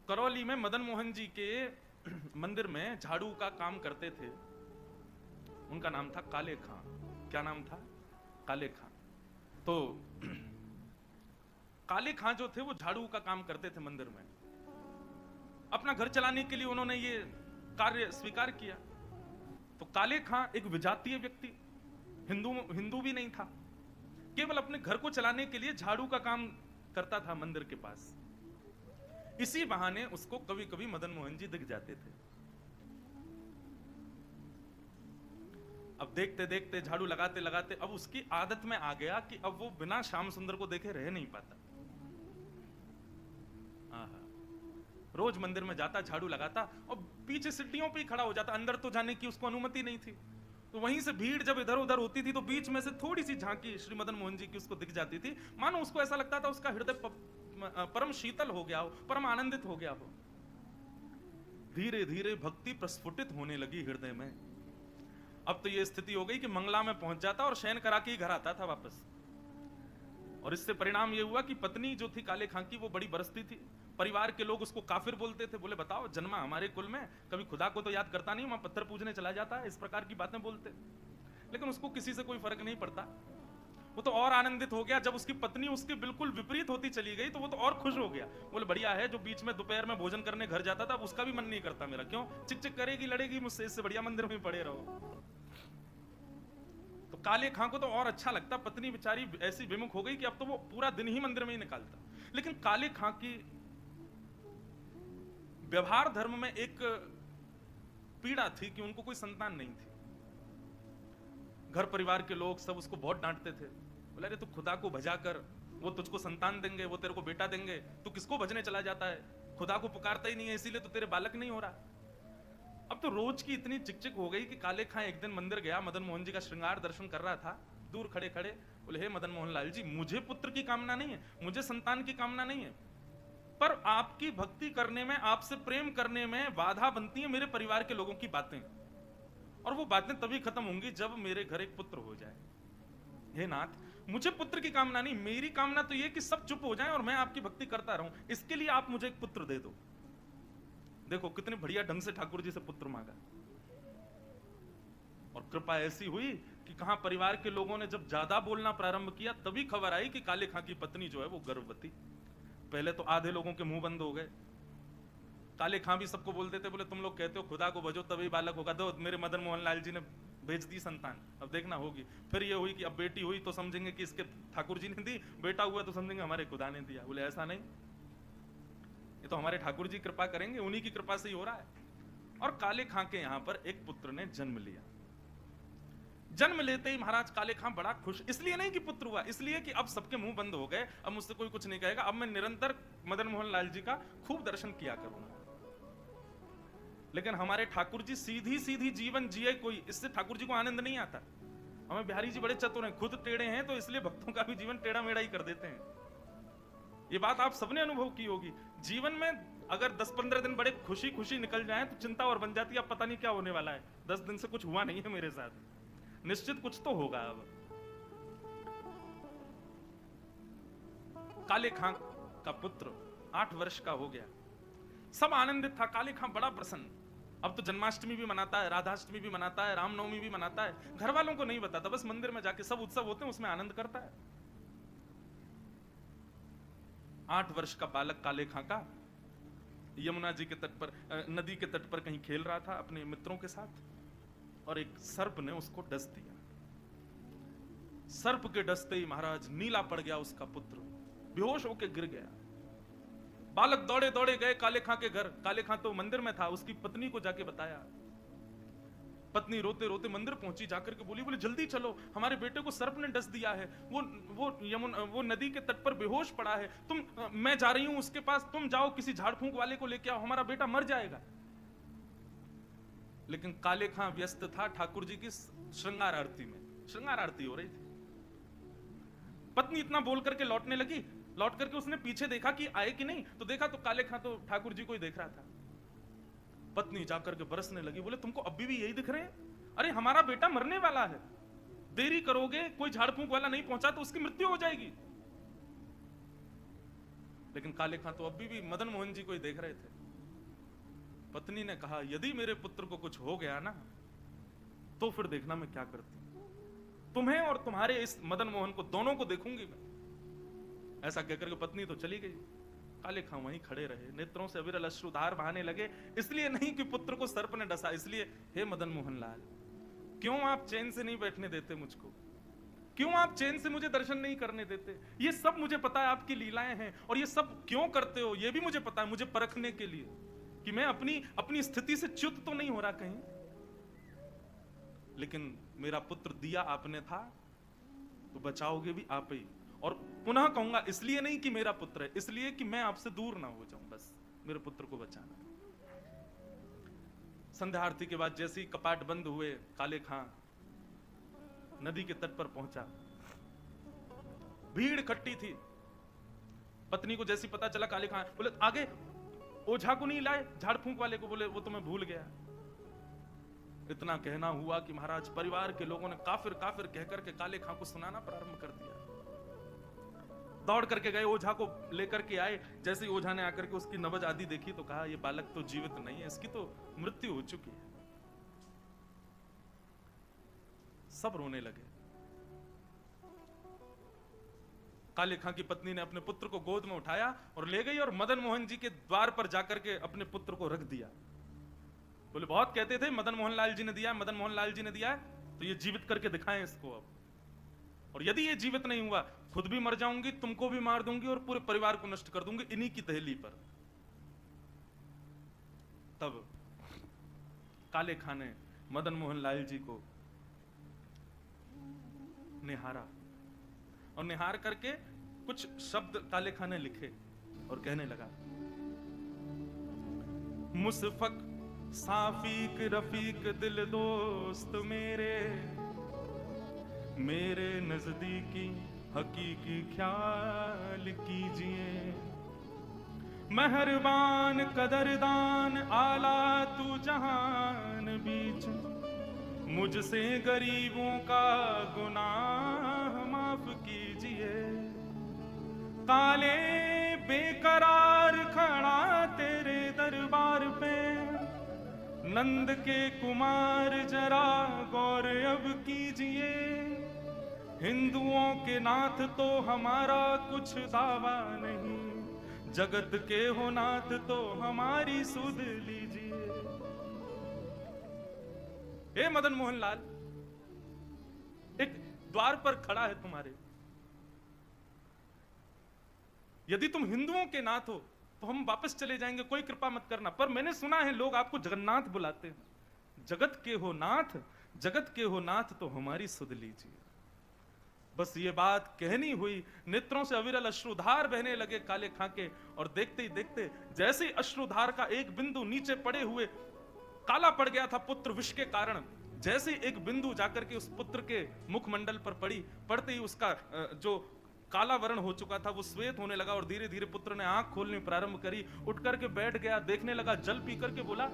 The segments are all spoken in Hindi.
करौली में मदन मोहन जी के मंदिर में झाड़ू का काम करते थे। उनका नाम था काले खां। क्या नाम था? काले खां। तो काले खां जो थे वो झाड़ू का काम करते थे मंदिर में। अपना घर चलाने के लिए उन्होंने ये कार्य स्वीकार किया। तो काले खां एक विजातीय व्यक्ति, हिंदू भी नहीं था, केवल अपने घर को चलाने के लिए झाड़ू का काम करता था मंदिर के पास। इसी बहाने उसको कभी कभी मदन मोहन जी दिख जाते थे। अब देखते देखते झाड़ू लगाते लगाते अब उसकी आदत में आ गया कि अब वो बिना श्याम सुंदर को देखे रह नहीं पाता। रोज मंदिर में जाता, झाड़ू लगाता और पीछे सीढ़ियों पे ही खड़ा हो जाता। अंदर तो जाने की उसको अनुमति नहीं थी। तो वहीं से भीड़ जब इधर उधर होती थी तो बीच में से थोड़ी सी झांकी श्री मदन मोहन जी की उसको दिख जाती थी। मानो उसको ऐसा लगता था उसका हृदय परम शीतल हो गया हो, परम आनंदित हो गया हो। धीरे धीरे भक्ति प्रस्फुटित होने लगी हृदय में। अब तो ये स्थिति हो गई कि मंगला में पहुंच जाता और शयन करा के ही घर आता था वापस। और इससे परिणाम ये हुआ कि पत्नी जो थी काले खां की वो बड़ी बरसती थी। परिवार के लोग उसको काफिर बोलते थे। बोले बताओ, जन्मा हमारे कुल में, कभी खुदा को तो याद करता नहीं, वहां पत्थर पूजने चला जाता है, इस प्रकार की बातें बोलते। लेकिन उसको किसी से कोई फर्क नहीं पड़ता। वो तो और आनंदित हो गया जब उसकी पत्नी उसके बिल्कुल विपरीत होती चली गई तो वो तो और खुश हो गया। बोले बढ़िया है, जो बीच में दोपहर में भोजन करने घर जाता था अब उसका भी मन नहीं करता मेरा। क्यों? चिक चिक करेगी, लड़ेगी मुझसे, इससे बढ़िया मंदिर में पड़े रहो। तो काले खां को तो और अच्छा लगता। पत्नी बेचारी ऐसी विमुख हो गई कि अब तो वो पूरा दिन ही मंदिर में ही निकालता। लेकिन काले खां की व्यवहार धर्म में एक पीड़ा थी कि उनको कोई संतान नहीं थी। घर परिवार के लोग सब उसको बहुत डांटते थे। बोले अरे तू खुदा को भजा कर, वो तुझको संतान देंगे, वो तेरे को बेटा देंगे, तू किसको भजने चला जाता है? खुदा को पुकारता ही नहीं है, इसीलिए तो तेरे बालक नहीं हो रहा। अब तो रोज की इतनी चिकचिक हो गई कि काले खां एक दिन मंदिर गया, मदन मोहन जी का श्रृंगार दर्शन कर रहा था। दूर खड़े खड़े बोले हे मदन मोहन लाल जी, मुझे पुत्र की कामना नहीं है, मुझे संतान की कामना नहीं है, पर आपकी भक्ति करने में, आपसे प्रेम करने में बाधा बनती है मेरे परिवार के लोगों की बातें। और वो बातें तभी खत्म होंगी जब मेरे घर एक पुत्र हो जाए। हे नाथ, मुझे पुत्र की कामना नहीं, मेरी कामना तो ये कि सब चुप हो जाएं और मैं आपकी भक्ति करता रहूं। इसके लिए आप मुझे एक पुत्र दे दो। देखो कितने बढ़िया ढंग से ठाकुर जी से पुत्र मांगा। और कृपा ऐसी हुई कि कहां परिवार के लोगों ने जब ज्यादा बोलना प्रारंभ किया तभी खबर आई कि काले खां की पत्नी जो है वो गर्भवती। पहले तो आधे लोगों के मुंह बंद हो गए। काले खां भी सबको बोलते थे, बोले तुम लोग कहते हो खुदा को भजो तभी बालक होगा, दो मेरे मदन मोहन लाल जी ने भेज दी संतान, अब देखना होगी। फिर ये हुई कि अब बेटी हुई तो समझेंगे कि इसके ठाकुर जी ने दी, बेटा हुआ तो समझेंगे हमारे खुदा ने दिया। बोले ऐसा नहीं, ये तो हमारे ठाकुर जी कृपा करेंगे, उन्हीं की कृपा से ही हो रहा है। और काले खां के यहां पर एक पुत्र ने जन्म लिया। जन्म लेते ही महाराज काले खां बड़ा खुश, इसलिए नहीं कि पुत्र हुआ, इसलिए कि अब सबके मुंह बंद हो गए, अब मुझसे कोई कुछ नहीं कहेगा, अब मैं निरंतर मदन मोहन लाल जी का खूब दर्शन किया करूंगा। लेकिन हमारे ठाकुर जी सीधी सीधी जीवन जिए कोई, इससे ठाकुर जी को आनंद नहीं आता। हमें बिहारी जी बड़े चतुर हैं, खुद टेढ़े हैं तो इसलिए भक्तों का भी जीवन टेढ़ा मेढ़ा ही कर देते हैं। ये बात आप सबने अनुभव की होगी। जीवन में अगर 10-15 दिन बड़े खुशी खुशी निकल जाएं तो चिंता और बन जाती है, अब पता नहीं क्या होने वाला है, 10 दिन से कुछ हुआ नहीं है मेरे साथ, निश्चित कुछ तो होगा। अब काले खां का पुत्र 8 वर्ष का हो गया, सब आनंदित था। काले खां बड़ा प्रसन्न। अब तो जन्माष्टमी भी मनाता है, राधाष्टमी भी मनाता है, रामनवमी भी मनाता है। घर वालों को नहीं बताता, बस मंदिर में जाके सब उत्सव होते हैं उसमें आनंद करता है। 8 वर्ष का बालक काले खां का यमुना जी के तट पर, नदी के तट पर कहीं खेल रहा था अपने मित्रों के साथ, और एक सर्प ने उसको डस दिया। सर्प के डसते ही महाराज नीला पड़ गया उसका पुत्र, बेहोश होकर गिर गया। बालक दौड़े दौड़े गए काले खां के घर। काले खां तो मंदिर में था, उसकी पत्नी को जाके बताया। पत्नी रोते रोते मंदिर पहुंची, जाकर के बोली, बोले जल्दी चलो, हमारे बेटे को सर्प ने डस दिया है, वो नदी के तट पर बेहोश पड़ा है, मैं जा रही हूं उसके पास, तुम जाओ किसी झाड़ फूंक वाले को लेके आओ, हमारा बेटा मर जाएगा। लेकिन काले खां व्यस्त था ठाकुर जी की श्रृंगार आरती में, श्रृंगार आरती हो रही थी। पत्नी इतना बोल करके लौटने लगी, लौट करके उसने पीछे देखा कि आए कि नहीं, तो देखा तो काले खां तो ठाकुर जी को ही देख रहा था। पत्नी जाकर के बरसने लगी, बोले तुमको अभी भी यही दिख रहे हैं? अरे हमारा बेटा मरने वाला है, देरी करोगे, कोई झाड़ फूंक वाला नहीं पहुंचा तो उसकी मृत्यु हो जाएगी। लेकिन काले खां तो अभी भी मदन मोहन जी को ही देख रहे थे। पत्नी ने कहा, यदि मेरे पुत्र को कुछ हो गया ना तो फिर देखना मैं क्या करती हूं, तुम्हें और तुम्हारे इस मदन मोहन को दोनों को देखूंगी मैं। ऐसा कहकर के पत्नी तो चली गई। काले खां वहीं खड़े रहे, नेत्रों से अविरल अश्रुधार बहाने लगे। इसलिए नहीं कि पुत्र को सर्प ने डसा, इसलिए हे मदन मोहन लाल, क्यों आप चैन से नहीं बैठने देते मुझको, क्यों आप चैन से मुझे दर्शन नहीं करने देते। ये सब मुझे पता है आपकी लीलाएं हैं, और ये सब क्यों करते हो ये भी मुझे पता है, मुझे परखने के लिए कि मैं अपनी स्थिति से च्युत तो नहीं हो रहा कहीं। लेकिन मेरा पुत्र दिया आपने था तो बचाओगे भी आप ही। और पुनः कहूंगा, इसलिए नहीं कि मेरा पुत्र है, इसलिए कि मैं आपसे दूर ना हो जाऊं, बस मेरे पुत्र को बचाना। संध्या आरती के बाद जैसे ही कपाट बंद हुए, काले खां नदी के तट पर पहुंचा। भीड़ इकट्ठी थी। पत्नी को जैसी पता चला, काले खां बोले, आगे ओझा को नहीं लाए, झाड़ फूंक वाले को, बोले वो तो मैं भूल गया। इतना कहना हुआ कि महाराज परिवार के लोगों ने काफिर काफिर कहकर के काले खां को सुनाना प्रारंभ कर दिया। दौड़ करके गए, ओझा को लेकर के आए। जैसे ही ओझा ने आकर के उसकी नब्ज आदि देखी तो कहा, यह बालक तो जीवित नहीं है, इसकी तो मृत्यु हो चुकी है। सब रोने लगे। काले खां की पत्नी ने अपने पुत्र को गोद में उठाया और ले गई और मदन मोहन जी के द्वार पर जाकर के अपने पुत्र को रख दिया। बोले, बहुत कहते थे मदन मोहन लाल जी ने दिया, मदन मोहन लाल जी ने दिया, तो ये जीवित करके दिखाएं इसको अब। और यदि ये जीवित नहीं हुआ, खुद भी मर जाऊंगी, तुमको भी मार दूंगी और पूरे परिवार को नष्ट कर दूंगी इन्हीं की दहली पर। तब काले खां ने मदन मोहन लाल जी को निहारा और निहार करके कुछ शब्द काले खां ने लिखे और कहने लगा, मुसफक साफीक रफीक दिल दोस्त मेरे नजदीकी हकीकी ख्याल कीजिए। मेहरबान कदरदान आला तू जहान बीच, मुझसे गरीबों का गुनाह माफ कीजिए। काले बेकरार खड़ा तेरे दरबार पे, नंद के कुमार जरा गौर अब कीजिए। हिंदुओं के नाथ तो हमारा कुछ दावा नहीं, जगत के हो नाथ तो हमारी सुध लीजिए। हे मदन मोहन लाल, एक द्वार पर खड़ा है तुम्हारे, यदि तुम हिंदुओं के नाथ हो तो हम वापस चले जाएंगे, कोई कृपा मत करना। पर मैंने सुना है लोग आपको जगन्नाथ बुलाते हैं। जगत के हो नाथ, जगत के हो नाथ तो हमारी सुध लीजिए। बस ये बात कहनी हुई, नेत्रों से अविरल अश्रुधार बहने लगे काले खां के। और देखते ही देखते जैसे ही अश्रुधार का एक बिंदु नीचे पड़े हुए काला पड़ गया था पुत्र विष के कारण, जैसे एक बिंदु जाकर के उस पुत्र के मुखमंडल पर पड़ी, पड़ते ही उसका जो काला वर्ण हो चुका था वो श्वेत होने लगा। और धीरे धीरे पुत्र ने आंख खोलनी प्रारंभ करी, उठ करके बैठ गया, देखने लगा, जल पी करके बोला,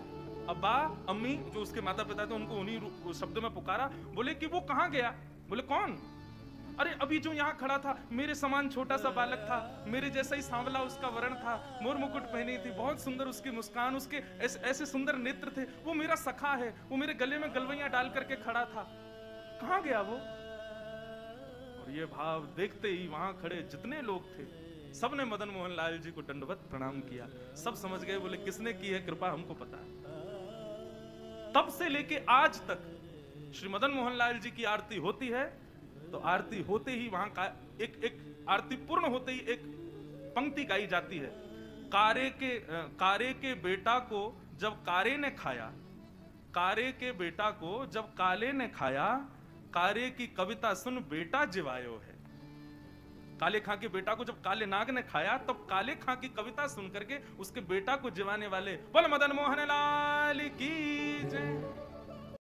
अब्बा अम्मी, जो उसके माता पिता थे उनको उन्हीं शब्द में पुकारा। बोले कि वो कहां गया? बोले कौन? अरे अभी जो यहाँ खड़ा था, मेरे समान छोटा सा बालक था, मेरे जैसा ही सांवला उसका वर्ण था, मोर मुकुट पहनी थी, बहुत सुंदर उसकी मुस्कान, उसके ऐसे सुंदर नेत्र थे, वो मेरा सखा है, वो मेरे गले में गलवैया डाल करके खड़ा था, कहां गया वो? और ये भाव देखते ही वहां खड़े जितने लोग थे सबने मदन मोहन लाल जी को दंडवत प्रणाम किया। सब समझ गए, बोले किसने की है कृपा हमको पता है। तब से लेके आज तक श्री मदन मोहन लाल जी की आरती होती है तो आरती होते ही वहां का एक आरती पूर्ण होते ही एक पंक्ति गाई जाती है, कारे के बेटा को जब कारे ने खाया, कारे के बेटा को जब काले ने खाया, कारे की कविता सुन बेटा जिवायो है। काले खां के बेटा को जब काले नाग ने खाया तब काले खां की कविता सुन करके उसके बेटा को जिवाने वाले बोल मदन मोहन लाल की जय।